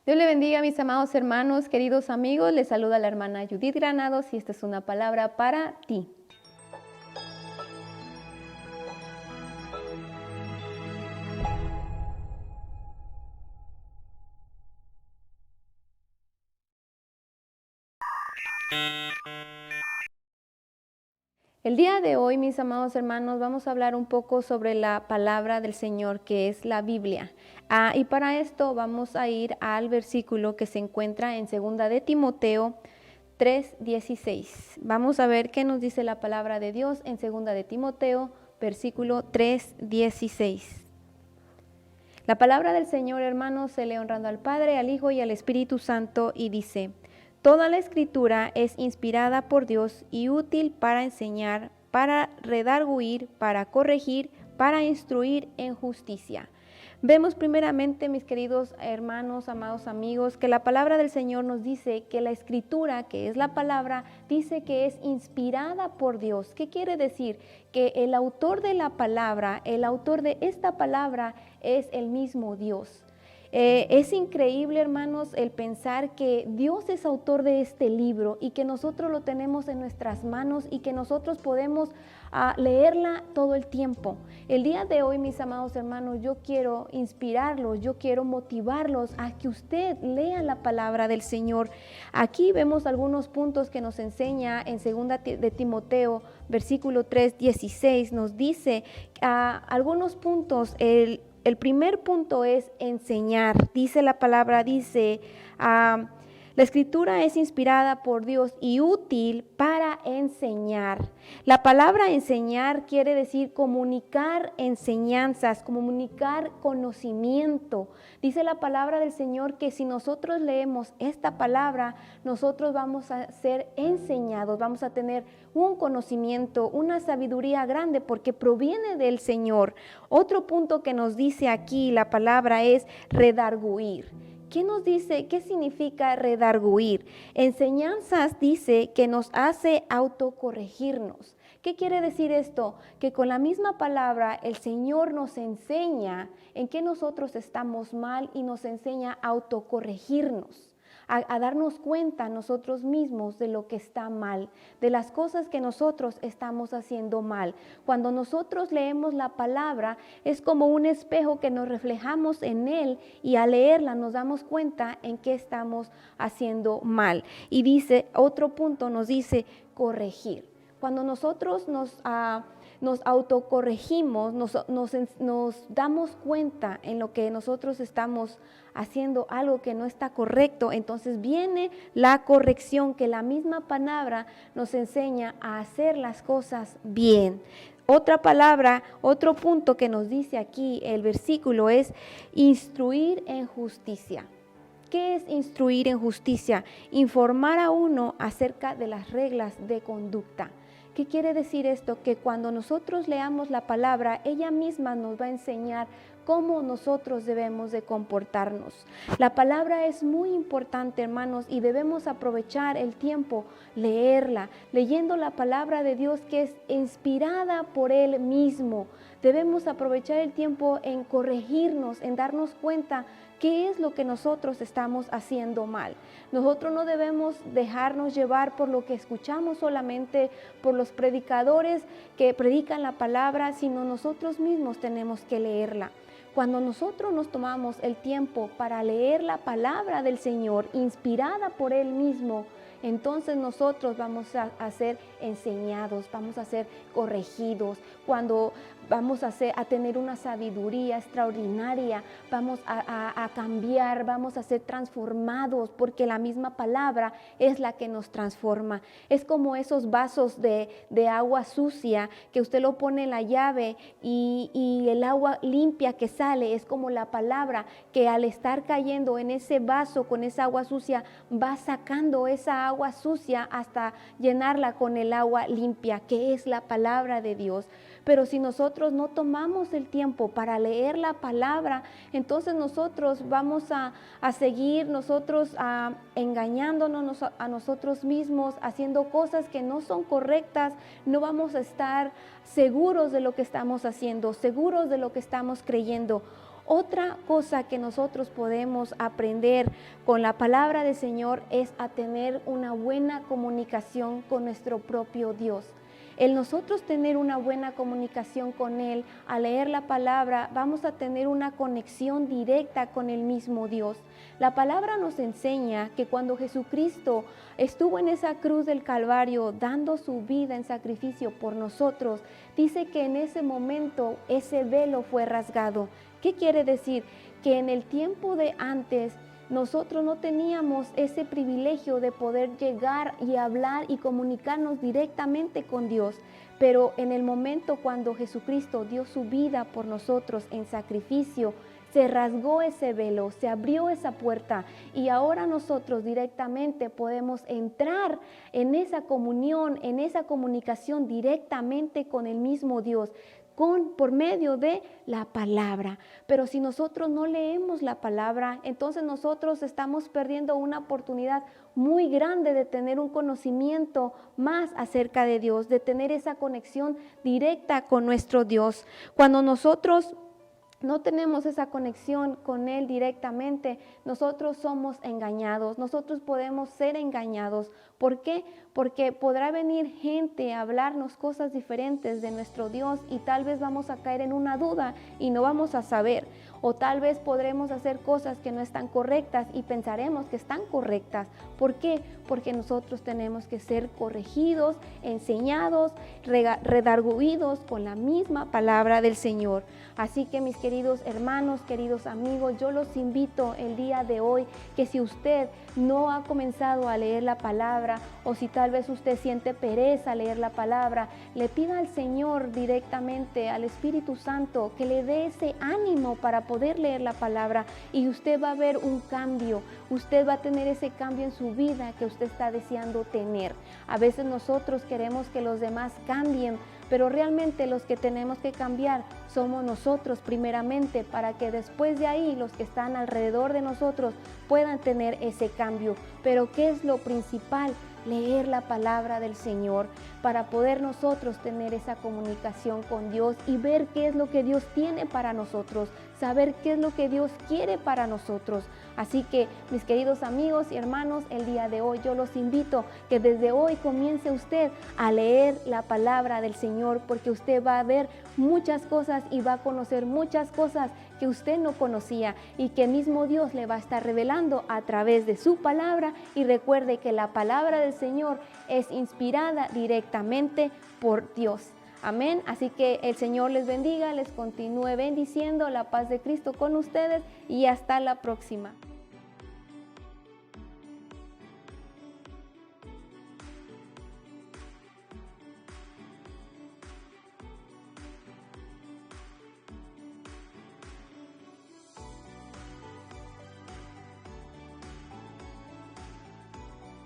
Dios le bendiga, mis amados hermanos, queridos amigos. Les saluda la hermana Judith Granados y esta es una palabra para ti. El día de hoy, mis amados hermanos, vamos a hablar un poco sobre la palabra del Señor, que es la Biblia. Y para esto vamos a ir al versículo que se encuentra en 2 de Timoteo 3:16. Vamos a ver qué nos dice la palabra de Dios en 2 de Timoteo, versículo 3:16. La palabra del Señor, hermanos, se lee honrando al Padre, al Hijo y al Espíritu Santo y dice: Toda la Escritura es inspirada por Dios y útil para enseñar, para redarguir, para corregir, para instruir en justicia. Vemos primeramente, mis queridos hermanos, amados amigos, que la palabra del Señor nos dice que la Escritura, que es la palabra, dice que es inspirada por Dios. ¿Qué quiere decir? Que el autor de la palabra, el autor de esta palabra es el mismo Dios. Es increíble, hermanos, el pensar que Dios es autor de este libro y que nosotros lo tenemos en nuestras manos y que nosotros podemos leerla todo el tiempo. El día de hoy, mis amados hermanos, yo quiero inspirarlos, yo quiero motivarlos a que usted lea la palabra del Señor. Aquí vemos algunos puntos que nos enseña en 2 de Timoteo, versículo 3:16, nos dice algunos puntos. El primer punto es enseñar. Dice la palabra, la Escritura es inspirada por Dios y útil para enseñar. La palabra enseñar quiere decir comunicar enseñanzas, comunicar conocimiento. Dice la palabra del Señor que si nosotros leemos esta palabra, nosotros vamos a ser enseñados, vamos a tener un conocimiento, una sabiduría grande porque proviene del Señor. Otro punto que nos dice aquí la palabra es redarguir. ¿Qué nos dice? ¿Qué significa redarguir? Enseñanzas dice que nos hace autocorregirnos. ¿Qué quiere decir esto? Que con la misma palabra el Señor nos enseña en qué nosotros estamos mal y nos enseña a autocorregirnos. A darnos cuenta nosotros mismos de lo que está mal, de las cosas que nosotros estamos haciendo mal. Cuando nosotros leemos la palabra, es como un espejo que nos reflejamos en él y al leerla nos damos cuenta en qué estamos haciendo mal. Y dice, otro punto nos dice corregir. Cuando nosotros nos autocorregimos, nos damos cuenta en lo que nosotros estamos haciendo algo que no está correcto, entonces viene la corrección, que la misma palabra nos enseña a hacer las cosas bien. Otra palabra, otro punto que nos dice aquí el versículo es instruir en justicia. ¿Qué es instruir en justicia? Informar a uno acerca de las reglas de conducta. ¿Qué quiere decir esto? Que cuando nosotros leamos la palabra, ella misma nos va a enseñar cómo nosotros debemos de comportarnos. La palabra es muy importante, hermanos, y debemos aprovechar el tiempo, leerla, leyendo la palabra de Dios que es inspirada por Él mismo. Debemos aprovechar el tiempo en corregirnos, en darnos cuenta qué es lo que nosotros estamos haciendo mal. Nosotros no debemos dejarnos llevar por lo que escuchamos solamente, por los predicadores que predican la palabra, sino nosotros mismos tenemos que leerla. Cuando nosotros nos tomamos el tiempo para leer la palabra del Señor, inspirada por Él mismo, entonces nosotros vamos a ser enseñados, vamos a ser corregidos. Cuando vamos a tener una sabiduría extraordinaria, vamos a cambiar, vamos a ser transformados, porque la misma palabra es la que nos transforma. Es como esos vasos de agua sucia que usted lo pone en la llave y el agua limpia que sale es como la palabra que al estar cayendo en ese vaso con esa agua sucia va sacando esa agua sucia hasta llenarla con el agua limpia, que es la palabra de Dios. Pero si nosotros no tomamos el tiempo para leer la palabra, entonces nosotros vamos a seguir engañándonos a nosotros mismos, haciendo cosas que no son correctas. No vamos a estar seguros de lo que estamos haciendo, seguros de lo que estamos creyendo. Otra cosa que nosotros podemos aprender con la palabra del Señor es a tener una buena comunicación con nuestro propio Dios. El nosotros tener una buena comunicación con Él, al leer la palabra, vamos a tener una conexión directa con el mismo Dios. La palabra nos enseña que cuando Jesucristo estuvo en esa cruz del Calvario dando su vida en sacrificio por nosotros, dice que en ese momento ese velo fue rasgado. ¿Qué quiere decir? Que en el tiempo de antes nosotros no teníamos ese privilegio de poder llegar y hablar y comunicarnos directamente con Dios. Pero en el momento cuando Jesucristo dio su vida por nosotros en sacrificio, se rasgó ese velo, se abrió esa puerta y ahora nosotros directamente podemos entrar en esa comunión, en esa comunicación directamente con el mismo Dios. Por medio de la palabra. Pero si nosotros no leemos la palabra, entonces nosotros estamos perdiendo una oportunidad muy grande de tener un conocimiento más acerca de Dios, de tener esa conexión directa con nuestro Dios. Cuando nosotros no tenemos esa conexión con Él directamente, nosotros somos engañados, nosotros podemos ser engañados. ¿Por qué? Porque podrá venir gente a hablarnos cosas diferentes de nuestro Dios y tal vez vamos a caer en una duda y no vamos a saber. O tal vez podremos hacer cosas que no están correctas y pensaremos que están correctas. ¿Por qué? Porque nosotros tenemos que ser corregidos, enseñados, redarguidos con la misma palabra del Señor. Así que mis queridos hermanos, queridos amigos, yo los invito el día de hoy que si usted no ha comenzado a leer la palabra o si tal vez usted siente pereza a leer la palabra, le pida al Señor directamente, al Espíritu Santo, que le dé ese ánimo para poder leer la palabra y usted va a ver un cambio, usted va a tener ese cambio en su vida que usted está deseando tener. A veces nosotros queremos que los demás cambien, pero realmente los que tenemos que cambiar somos nosotros primeramente para que después de ahí los que están alrededor de nosotros puedan tener ese cambio. Pero ¿qué es lo principal? Leer la palabra del Señor para poder nosotros tener esa comunicación con Dios y ver qué es lo que Dios tiene para nosotros, saber qué es lo que Dios quiere para nosotros. Así que, mis queridos amigos y hermanos, el día de hoy yo los invito que desde hoy comience usted a leer la palabra del Señor, porque usted va a ver muchas cosas y va a conocer muchas cosas que usted no conocía y que el mismo Dios le va a estar revelando a través de su palabra. Y recuerde que la palabra del Señor es inspirada directamente por Dios. Amén. Así que el Señor les bendiga, les continúe bendiciendo, la paz de Cristo con ustedes y hasta la próxima.